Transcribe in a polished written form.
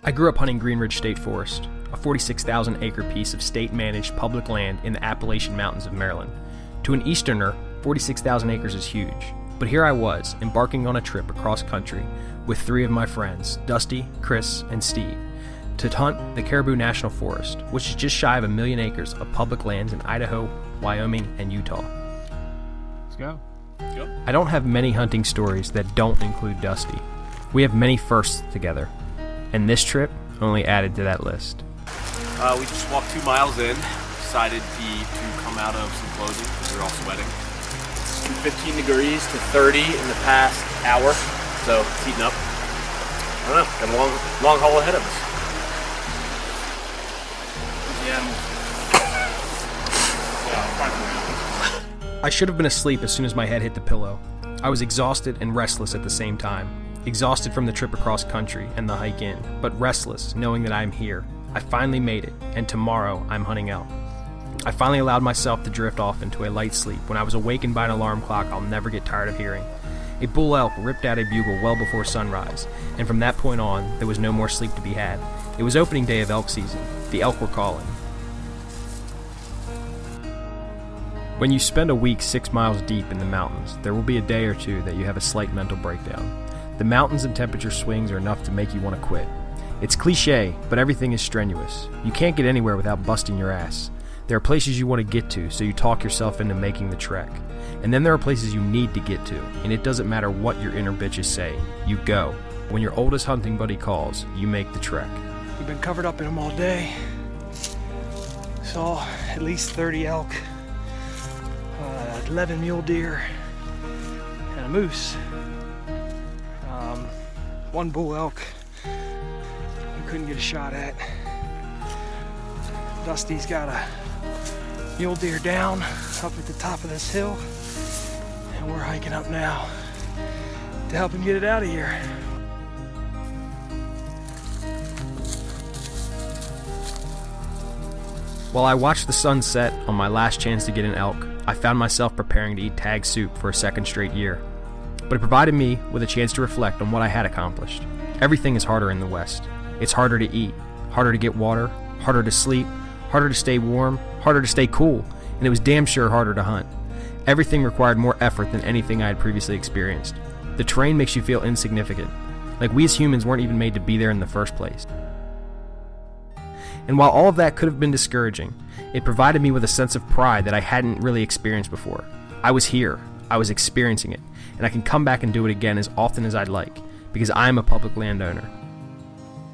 I grew up hunting Green Ridge State Forest, a 46,000 acre piece of state-managed public land in the Appalachian Mountains of Maryland. To an Easterner, 46,000 acres is huge, but here I was, embarking on a trip across country with three of my friends, Dusty, Chris, and Steve, to hunt the Caribou National Forest, which is just shy of 1 million acres of public lands in Idaho, Wyoming, and Utah. Let's go. I don't have many hunting stories that don't include Dusty. We have many firsts together, and this trip only added to that list. We just walked 2 miles in, decided to come out of some clothing because we were all sweating. It's from 15 degrees to 30 in the past hour, so it's heating up. I don't know, got a long haul ahead of us. I should have been asleep as soon as my head hit the pillow. I was exhausted and restless at the same time. Exhausted from the trip across country and the hike in, but restless knowing that I'm here. I finally made it, and tomorrow I'm hunting elk. I finally allowed myself to drift off into a light sleep when I was awakened by an alarm clock I'll never get tired of hearing. A bull elk ripped out a bugle well before sunrise, and from that point on, there was no more sleep to be had. It was opening day of elk season. The elk were calling. When you spend a week 6 miles deep in the mountains, there will be a day or two that you have a slight mental breakdown. The mountains and temperature swings are enough to make you want to quit. It's cliche, but everything is strenuous. You can't get anywhere without busting your ass. There are places you want to get to, so you talk yourself into making the trek. And then there are places you need to get to, and it doesn't matter what your inner bitches say. You go. When your oldest hunting buddy calls, you make the trek. We've been covered up in them all day. Saw at least 30 elk, 11 mule deer, and a moose. 1 bull elk we couldn't get a shot at. Dusty's got a mule deer down up at the top of this hill, and we're hiking up now to help him get it out of here. While I watched the sun set on my last chance to get an elk, I found myself preparing to eat tag soup for a second straight year. But it provided me with a chance to reflect on what I had accomplished. Everything is harder in the West. It's harder to eat, harder to get water, harder to sleep, harder to stay warm, harder to stay cool, and it was damn sure harder to hunt. Everything required more effort than anything I had previously experienced. The terrain makes you feel insignificant, like we as humans weren't even made to be there in the first place. And while all of that could have been discouraging, it provided me with a sense of pride that I hadn't really experienced before. I was here, I was experiencing it, and I can come back and do it again as often as I'd like, because I am a public landowner.